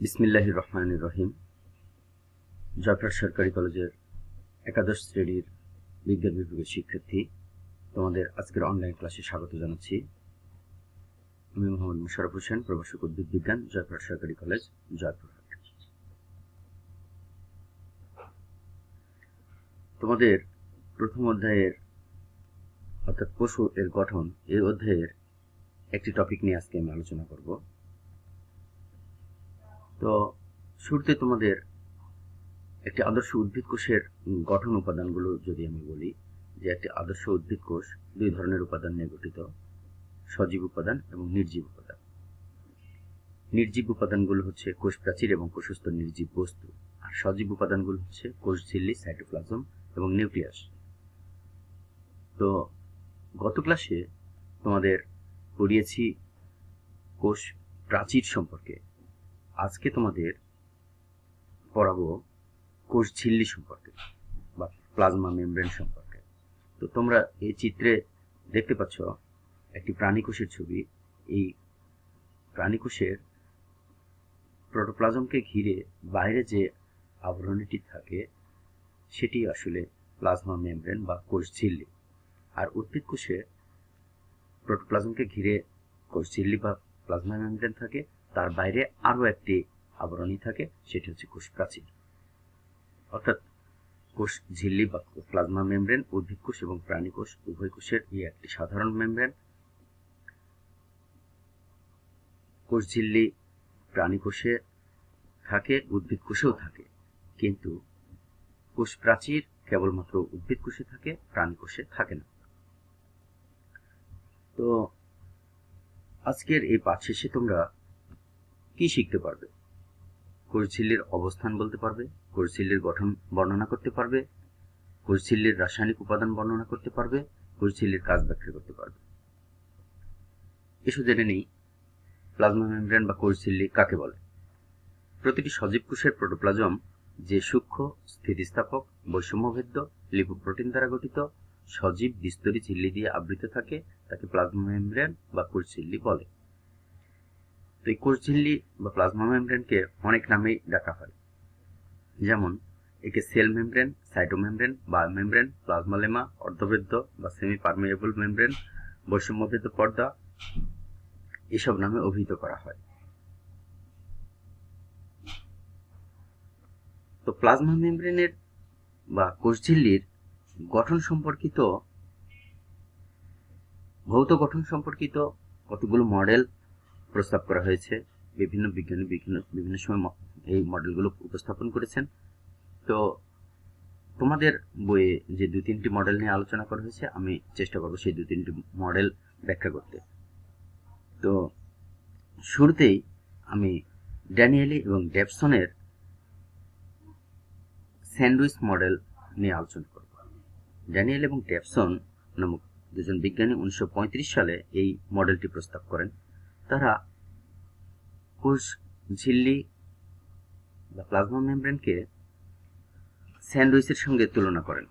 বিসমিল্লাহির রহমানির রহিম। জয়পুরহাট সরকারি কলেজের একাদশ শ্রেণীর বিজ্ঞান বিভাগের শিক্ষার্থী, তোমাদের আজকের অনলাইন ক্লাসে স্বাগত জানাচ্ছি। আমি মোহাম্মদ মুশাররফ হোসেন, প্রভাষক উদ্ভিদ বিজ্ঞান, জয়পুরহাট সরকারি কলেজ, জয়পুরহাট। তোমাদের প্রথম অধ্যায়ের অর্থাৎ পশু এর গঠন, এই অধ্যায়ের একটি টপিক নিয়ে আজকে আমি আলোচনা করব। তো শুরুতে তোমাদের একটি আদর্শ উদ্ভিদ কোষের গঠন উপাদানগুলো যদি আমি বলি, যে একটি আদর্শ উদ্ভিদ কোষ দুই ধরনের উপাদান নিয়ে গঠিত: সজীব উপাদান এবং নির্জীব উপাদান। নির্জীব উপাদানগুলো হচ্ছে কোষ প্রাচীর এবং কোষস্থ নির্জীব বস্তু, আর সজীব উপাদানগুলো হচ্ছে কোষ ঝিল্লি, সাইটোপ্লাজম এবং নিউক্লিয়াস। তো গত ক্লাসে তোমাদের পড়িয়েছি কোষ প্রাচীর সম্পর্কে। আজকে তোমাদের পড়াবো কোষ ঝিল্লি সম্পর্কে বা প্লাজমা মেমব্রেন সম্পর্কে। তো তোমরা এই চিত্রে দেখতে পাচ্ছ একটি প্রাণী কোষের ছবি। এই প্রাণী কোষের প্রোটোপ্লাজমকে ঘিরে বাইরে যে আবরণীটি থাকে সেটি আসলে প্লাজমা মেমব্রেন বা কোষ ঝিল্লি। আর উদ্ভিদ কোষে প্রোটোপ্লাজমকে ঘিরে কোষ ঝিল্লি বা প্লাজমা মেমব্রেন থাকে, তার বাইরে আরও একটি আবরণী থাকে, সেটি হচ্ছে কোষ প্রাচীর। অর্থাৎ কোষ ঝিল্লি বা প্লাজমা মেমব্রেন উদ্ভিদ কোষ এবং প্রাণী কোষ উভয় কোষের এই একটি সাধারণ মেমব্রেন। কোষ ঝিল্লি প্রাণী কোষে থাকে, উদ্ভিদ কোষেও থাকে, কিন্তু কোষ প্রাচীর কেবলমাত্র উদ্ভিদ কোষে থাকে, প্রাণী কোষে থাকে না। তো আজকের এই পাঠ শেষে তোমরা কি শিখতে পারবে? কোষ ঝিল্লির অবস্থান বলতে পারবে, কোষ ঝিল্লির গঠন বর্ণনা করতে পারবে, কোষ ঝিল্লির রাসায়নিক উপাদান বর্ণনা করতে পারবে, কোষ ঝিল্লির কাজ ব্যাখ্যা করতে পারবে। এসব জেনে নেই প্লাজমা মেমব্রেন বা কোষ ঝিল্লি কাকে বলে। প্রতিটি সজীব কোষের প্রোটোপ্লাজম যে সূক্ষ্ম, স্থিতিস্থাপক, বৈষম্যভেদ্য লিপোপ্রোটিন দ্বারা গঠিত সজীব দ্বিস্তরী ঝিল্লি দিয়ে আবৃত থাকে তাকে প্লাজমা মেমব্রেন বা কোষ ঝিল্লি বলে। তো এই কোষ ঝিল্লি বা প্লাজমা মেমব্রেনকে অনেক নামেই ডাকা হয়, যেমন একে সেল মেমব্রেন, সাইটোমেমব্রেন, বায়োমেমব্রেন, প্লাজমা লেমা, অর্ধভেদ্য বা সেমি পারমেয়েবল মেমব্রেন, বৈষম্যভেদ্য পর্দা এসব নামে অভিহিত করা হয়। তো প্লাজমা মেমব্রেনের বা কোষ ঝিল্লির গঠন সম্পর্কিত, ভৌত গঠন সম্পর্কিত কতগুলো মডেল প্রস্তাব করা হয়েছে। বিভিন্ন বিজ্ঞানী বিভিন্ন সময় এই মডেলগুলো উপস্থাপন করেছেন। তো তোমাদের বইয়ে যে দুই তিনটি মডেল নিয়ে আলোচনা করা হয়েছে, আমি চেষ্টা করবো সেই দুই তিনটি মডেল ব্যাখ্যা করতে। তো শুরুতেই আমি ড্যানিয়েলি এবং ডেভসনের স্যান্ডউইচ মডেল নিয়ে আলোচনা করব। ড্যানিয়েল এবং ডেভসন নামক দুজন বিজ্ঞানী 1935 সালে এই মডেলটি প্রস্তাব করেন। তারা কোষ ঝিল্লি বা প্লাজমা মেমব্রেনকে স্যান্ডউইচের সঙ্গে তুলনা করেন।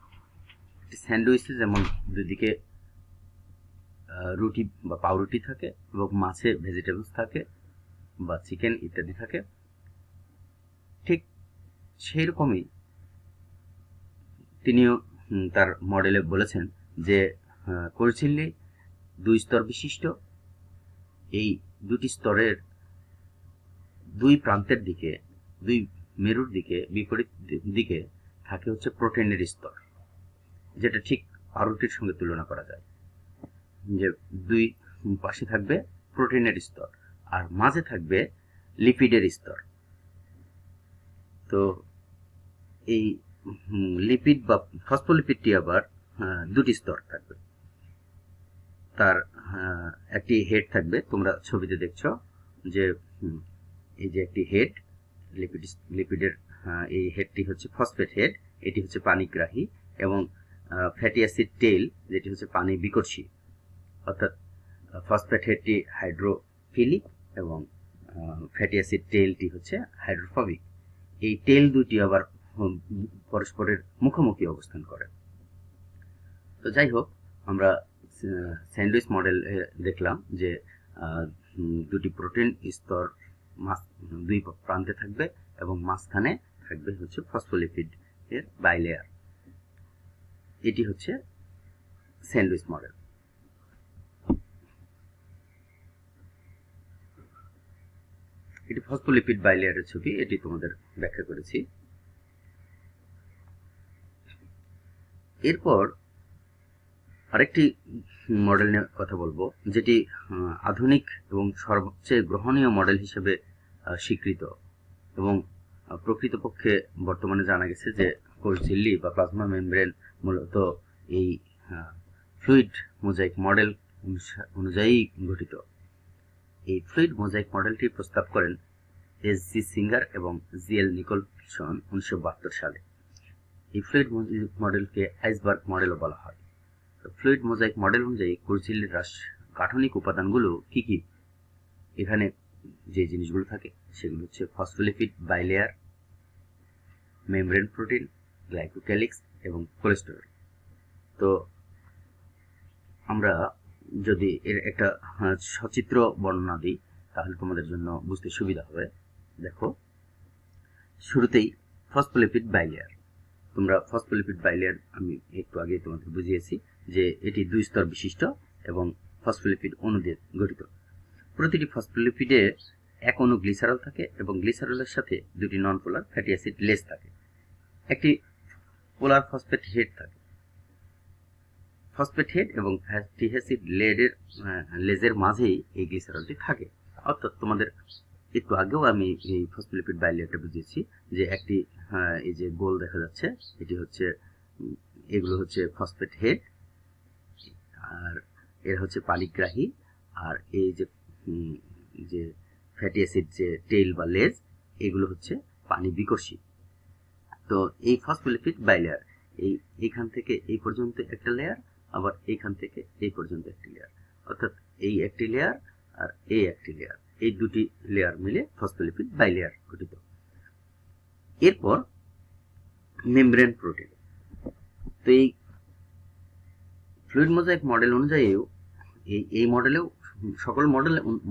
স্যান্ডউইচে যেমন দুদিকে রুটি বা পাউরুটি থাকে এবং মাছে ভেজিটেবলস থাকে বা চিকেন ইত্যাদি থাকে, ঠিক সেই রকমই তিনিও তার মডেলে বলেছেন যে কোষ ঝিল্লি দুই স্তর বিশিষ্ট। এই দুটি স্তরের দুই প্রান্তের দিকে, দুই মেরুর দিকে, বিপরীত দিকে থাকে হচ্ছে প্রোটিনের স্তর, যেটা ঠিক পাউরুটির সঙ্গে তুলনা করা যায়, যে দুই পাশে থাকবে প্রোটিনের স্তর আর মাঝে থাকবে লিপিডের স্তর। তো এই লিপিড বা ফসফোলিপিডটি আবার দুটি স্তর থাকবে। তার একটি হেড থাকবে, তোমরা ছবিতে দেখছো যে এই যে একটি হেড লিপিডের, এই হেডটি হচ্ছে ফসফেট হেড, এটি হচ্ছে পানিগ্রাহী, এবং ফ্যাটি অ্যাসিড টেইল যেটি হচ্ছে পানি বিকর্ষী। অর্থাৎ ফসফেট হেডটি হাইড্রোফিলিক এবং ফ্যাটি অ্যাসিড টেইলটি হচ্ছে হাইড্রোফোবিক। এই টেইল দুটি আবার পরস্পরের মুখোমুখি অবস্থান করে। তো যাই হোক, আমরা স্যান্ডউইচ মডেল দেখলাম যে দুটি প্রোটিন স্তর দুই প্রান্তে থাকবে এবং মাঝখানে থাকবে হচ্ছে ফসফোলিপিড এর বাইলেয়ার। এটি হচ্ছে স্যান্ডউইচ মডেল। এটি ফসফোলিপিড বাইলেয়ারের ছবি, এটি তোমাদের ব্যাখ্যা করেছি। এরপর আরেকটি মডেল নিয়ে কথা বলবো, যেটি আধুনিক এবং সবচেয়ে গ্রহণীয় মডেল হিসেবে স্বীকৃত এবং প্রকৃতপক্ষে বর্তমানে জানা গেছে যে কোষ ঝিল্লি বা প্লাজমা মেমব্রেন মূলত এই ফ্লুইড মোজাইক মডেল অনুযায়ী গঠিত। এই ফ্লুইড মোজাইক মডেলটি প্রস্তাব করেন এস.জি. সিঙ্গার এবং জি.এল. নিকোলসন 1972 সালে। এই ফ্লুইড মোজাইক মডেলকে আইসবার্গ মডেলও বলা হয়। ফ্লুইড মোজাইক মডেল অনুযায়ী কোষ ঝিল্লির গাঠনিক উপাদানগুলো কি কি? এখানে যে জিনিসগুলো থাকে সেগুলো হচ্ছে phospholipid bilayer, membrane protein, glycocalyx এবং কোলেস্টেরল। তো আমরা যদি এর একটা সচিত্র বর্ণনা দিই তাহলে তোমাদের জন্য বুঝতে সুবিধা হবে। দেখো, শুরুতেই ফসফোলিপিড বাইলেয়ার। তোমরা ফসফোলিপিড বাইলেয়ার আমি একটু আগে তোমাদের বুঝিয়েছি যে এটি 2 স্তর বিশিষ্ট এবং ফসফোলিপিড অণু দিয়ে গঠিত। প্রতিটি ফসফোলিপিডে এক অণু গ্লিসারল থাকে এবং গ্লিসারলের সাথে দুটি নন পোলার ফ্যাটি অ্যাসিড লেজ থাকে। একটি পোলার ফসফেট হেড থাকে। ফসফেট হেড এবং ফ্যাটি অ্যাসিড লেজের মাঝেই এই গ্লিসারলটি থাকে। অর্থাৎ তোমাদের একটু আগেও আমি এই ফসফোলিপিড বাইলেয়ারটা বুঝিয়েছি যে একটি এই যে গোল দেখা যাচ্ছে, এটি হচ্ছে, এগুলো হচ্ছে ফসফেট হেড, আর এর হচ্ছে পানিগ্রাহী, আর এই যে ফ্যাটি অ্যাসিড যে টেইল বা লেজ, এগুলো হচ্ছে পানি বিকর্ষী। তো এই ফসফোলিপিড বাইলেয়ার এইখান থেকে এই পর্যন্ত একটা লেয়ার, আবার এইখান থেকে এই পর্যন্ত একটি লেয়ার, অর্থাৎ এই একটি লেয়ার আর এই একটি লেয়ার, এই দুটি লেয়ার মিলে ফসফোলিপিড বাইলেয়ার গঠিত। এরপর মেমব্রেন প্রোটিন। তো এই ফ্লুইড মোজাইক মডেল অনুযায়ীও এই মডেলেও সকল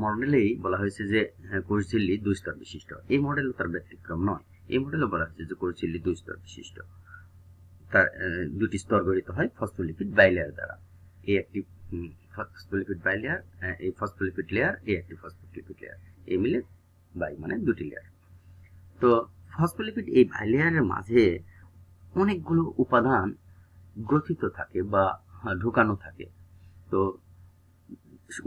মডেলেই বলা হয়েছে যে কোষ ঝিল্লি 2 স্তর বিশিষ্ট। এই মডেলও তার ব্যতিক্রম নয়। এই মডেলে বলা হয়েছে যে কোষ ঝিল্লি 2 স্তর বিশিষ্ট। তার দুটি স্তর গঠিত হয় ফসফোলিপিড বাইলেয়ার দ্বারা। এই একটি ফসফোলিপিড বাইলেয়ার, এই ফসফোলিপিড লেয়ার, এই একটি ফসফোলিপিড লেয়ার, এই মিলে বাই মানে দুটি লেয়ার। তো ফসফোলিপিড এই বাইলেয়ারের মাঝে অনেকগুলো উপাদান গ্রথিত থাকে বা ঢোকানো থাকে। তো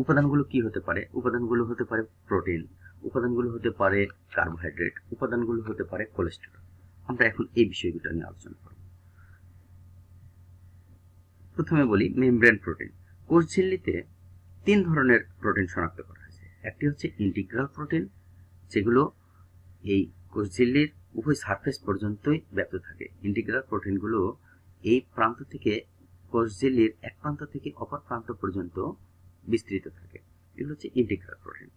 উপাদানগুলো কি হতে পারে? উপাদানগুলো হতে পারে প্রোটিন, উপাদানগুলো হতে পারে কার্বোহাইড্রেট, উপাদানগুলো হতে পারে কোলেস্টেরল। আমরা এখন এই বিষয়গুলো নিয়ে আলোচনা করব। প্রথমে বলি মেমব্রেন প্রোটিন। কোষ ঝিল্লিতে 3 ধরনের প্রোটিন শনাক্ত করা হয়েছে। একটি হচ্ছে ইন্টিগ্রাল প্রোটিন, যেগুলো এই কোষ ঝিল্লির উভয় সারফেস পর্যন্তই ব্যাপ্ত থাকে। ইন্টিগ্রাল প্রোটিনগুলো এই প্রান্ত থেকে কোষ ঝিল্লির এক প্রান্ত থেকে অপর প্রান্ত পর্যন্ত বিস্তৃত থাকে। এগুলো হচ্ছে ইন্টিগ্রাল প্রোটিন।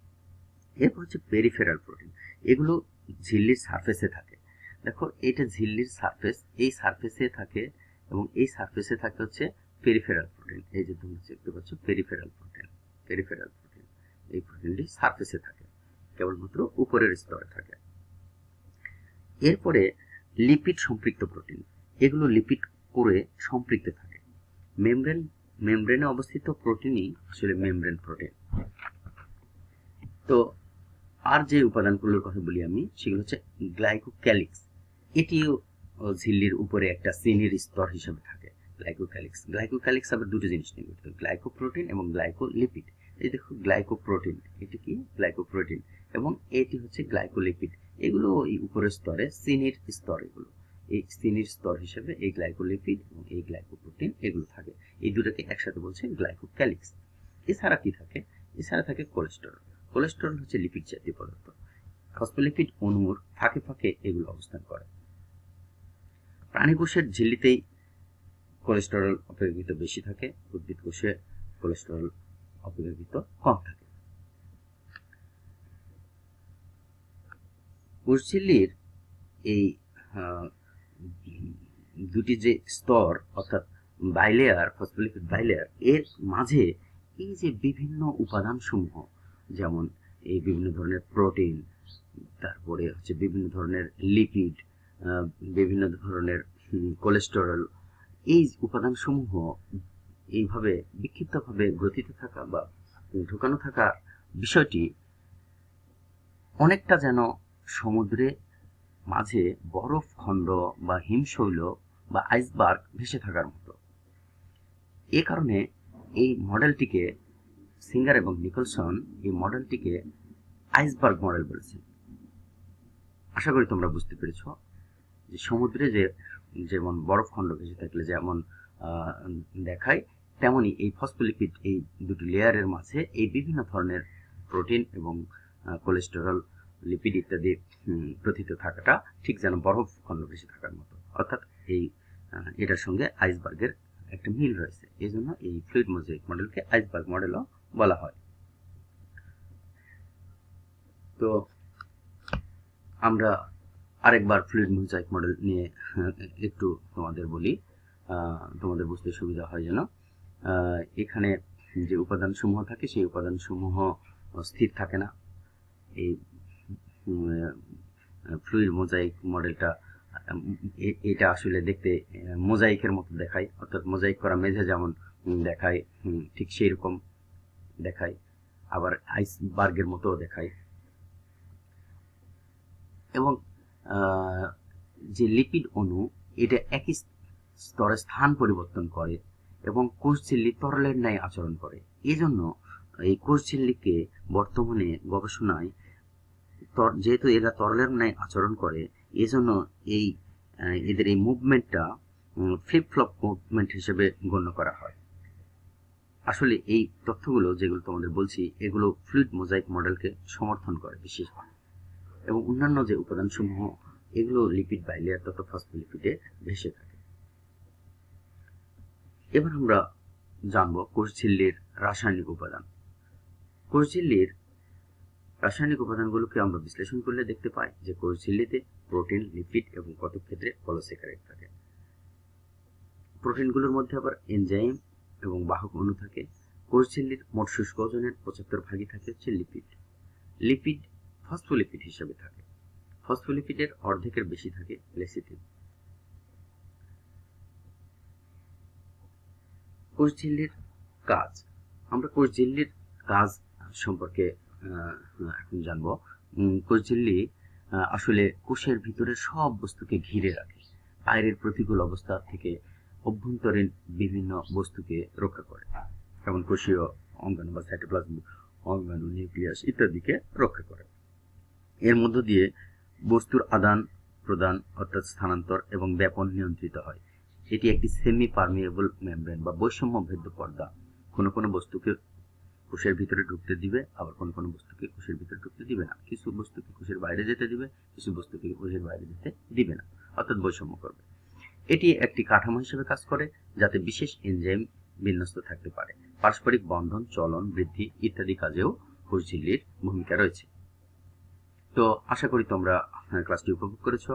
এরপর হচ্ছে পেরিফেরাল প্রোটিন। এগুলো ঝিল্লির সারফেসে থাকে। দেখো, এটা ঝিল্লির সারফেস, এই সারফেসে থাকে এবং এই সারফেসে থাকে হচ্ছে পেরিফেরাল প্রোটিন। এই যে তোমরা দেখতে পাচ্ছ পেরিফেরাল প্রোটিন, পেরিফেরাল প্রোটিন, এই প্রোটিনটি সারফেসে থাকে, কেবলমাত্র উপরের স্তরে থাকে। এরপরে লিপিড সম্পৃক্ত প্রোটিন। এগুলো লিপিড কোরে সম্পৃক্ত থাকে। মেমব্রেনে অবস্থিত প্রোটিনই আসলে মেমব্রেন প্রোটিন। তো আর যে উপাদানগুলোর কথা বলি আমি, সেগুলো হচ্ছে গ্লাইকোক্যালিক্স। এটিও ঝিল্লির উপরে একটা চিনির স্তর হিসেবে থাকে। গ্লাইকোক্যালিক্স আবার দুটো জিনিস নিয়ে গঠিত, গ্লাইকোপ্রোটিন এবং গ্লাইকোলিপিড। এই দেখো, গ্লাইকোপ্রোটিন, এটি কি গ্লাইকোপ্রোটিন, এবং এটি হচ্ছে গ্লাইকোলিপিড। এগুলো এই উপরের স্তরে চিনির স্তর, এগুলো এই চিনির স্তর হিসেবে এই গ্লাইকোলিপিড এবং এই গ্লাইকোপ্রোটিন এগুলো থাকে। এই দুটোকে একসাথে বলছে গ্লাইকোক্যালিক্স। এছাড়া কি থাকে? এছাড়া থাকে কোলেস্টেরল। কোলেস্টেরল হচ্ছে লিপিড জাতীয় পদার্থ। ফসফোলিপিড অণুর ফাঁকে ফাঁকে এগুলো অবস্থান করে। প্রাণী কোষের ঝিল্লিতেই কোলেস্টেরল অপেক্ষাকৃত বেশি থাকে, উদ্ভিদ কোষে কোলেস্টেরল অপেক্ষাকৃত কম থাকে। কোষ ঝিল্লির এই দুটি যে স্তর, অর্থাৎ বাইলেয়ার, ফসফোলিপিড বাইলেয়ার, এর মাঝে এই যে বিভিন্ন উপাদান সমূহ, যেমন এই বিভিন্ন ধরনের প্রোটিন, তারপরে হচ্ছে বিভিন্ন ধরনের লিপিড, বিভিন্ন ধরনের কোলেস্টেরল, এই উপাদানসমূহ এইভাবে বিক্ষিপ্তভাবে গ্রথিত থাকা বা ঢোকানো থাকা বিষয়টি অনেকটা যেন সমুদ্রে মাঝে বরফ খণ্ড বা হিমশৈল বা আইসবার্গ ভেসে থাকার মতো। এ কারণে এই মডেলটিকে সিঙ্গার এবং নিকলসন এই মডেলটিকে আইসবার্গ মডেল বলেছেন। আশা করি তোমরা বুঝতে পেরেছ যে সমুদ্রে যেমন বরফখণ্ড ভেসে থাকলে যেমন দেখায়, তেমনি এই ফসফোলিপিড এই দুটি লেয়ারের মাঝে এই বিভিন্ন ধরনের প্রোটিন এবং কোলেস্টেরল, লিপিড ইত্যাদি প্রথিত থাকাটা ঠিক যেন বরফখণ্ড ভেসে থাকার মতো। অর্থাৎ এটার সঙ্গে আইসবার্গের একটা মিল রয়েছে, এই জন্য এই ফ্লুইড মোজাইক মডেলকে আইসবার্গ মডেলও বলা হয়। তো আমরা আরেকবার ফ্লুইড মোজাইক মডেল নিয়ে একটু তোমাদের বলি, তোমাদের বুঝতে সুবিধা হয় যেন। এখানে যে উপাদানসমূহ থাকে সেই উপাদানসমূহ স্থির থাকে না। এই ফ্লুইড মোজাইক মডেলটা এটা আসলে দেখতে মোজাইকের মতো দেখায়, অর্থাৎ মোজাইক করা মেঝে যেমন দেখায় ঠিক সেই রকম দেখায়, আবার আইসবার্গের মতো দেখায়। এবং যে লিপিড অণু এটা একই স্তরে স্থান পরিবর্তন করে এবং কোষঝিল্লি তরলের ন্যায় আচরণ করে। এই জন্য এই কোষঝিল্লিকে বর্তমানে গবেষণায় যেহেতু এরা তরলের ন্যায় আচরণ করে, এজন্য এদের এই মুভমেন্টটা ফ্লিপ ফ্লপ মুভমেন্ট হিসেবে গণ্য করা হয়। আসলে এই তথ্যগুলো যেগুলো তোমাদের বলছি, এগুলো ফ্লুইড মোজাইক মডেলকে সমর্থন করে বিশেষভাবে। এবং অন্যান্য যে উপাদানসমূহ এগুলো লিপিড বাইলেয়ার তথা ফসফোলিপিডে ভেসে থাকে। এবার আমরা জানব কোষঝিল্লির রাসায়নিক উপাদান। কোষঝিল্লির রাসায়নিক উপাদানগুলোকে আমরা বিশ্লেষণ করলে দেখতে পাই যে কোষঝিল্লিতে প্রোটিন, লিপিড এবং কতক ক্ষেত্রে পলিস্যাকারাইড থাকে। প্রোটিনগুলোর মধ্যে আবার এনজাইম এবং বাহক অণু থাকে। কোষঝিল্লির মোট শুষ্ক ওজনের 75% থাকে হচ্ছে লিপিড। লিপিড ফসফোলিপিড হিসেবে থাকে। ফসফোলিপিডের অর্ধেকের বেশি থাকে লেসিথিন। কোষঝিল্লির কাজ, আমরা কোষঝিল্লির কাজ সম্পর্কে এখন জানব। কোষঝিল্লি আসলে কোষের ভিতরে সব বস্তুকে ঘিরে রাখে, বাইরের প্রতিকূল অবস্থা থেকে অভ্যন্তরীণ বিভিন্ন বস্তুকে রক্ষা করে, যেমন কোষীয় অঙ্গাণু বা সাইটোপ্লাজম অঙ্গাণু, নিউক্লিয়াস ইত্যাদিকে রক্ষা করে। এর মধ্য দিয়ে বস্তুর আদান প্রদান অর্থাৎ স্থানান্তর এবং ব্যাপন নিয়ন্ত্রিত হয়। এটি একটি সেমি পারমিয়েবল মেমব্রেন বা বৈষম্য ভেদ্য পর্দা। কোনো কোনো বস্তুকে কোষের ভিতরে ঢুকতে দিবে, আবার কোনো কোনো বস্তুকে কোষের ভিতরে ঢুকতে দিবে না। কিছু বস্তুকে কোষের বাইরে যেতে দিবে, কিছু বস্তুকে কোষের বাইরে যেতে দিবে না, অর্থাৎ বৈষম্য করবে। এটি একটি কাঠামো হিসেবে কাজ করে যাতে বিশেষ এনজাইম বিন্যস্ত থাকতে পারে। পারস্পরিক বন্ধন, চলন, বৃদ্ধি ইত্যাদি কাজেও কোষঝিল্লির ভূমিকা রয়েছে। তো আশা করি তোমরা ক্লাসটি উপভোগ করেছো।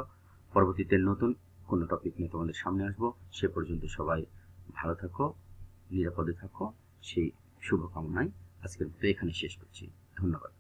পরবর্তীতে নতুন কোনো টপিক নিয়ে তোমাদের সামনে আসবো। সে পর্যন্ত সবাই ভালো থাকো, নিরাপদে থাকো, সেই শুভকামনায় আজকের মতো এখানে শেষ করছি। ধন্যবাদ।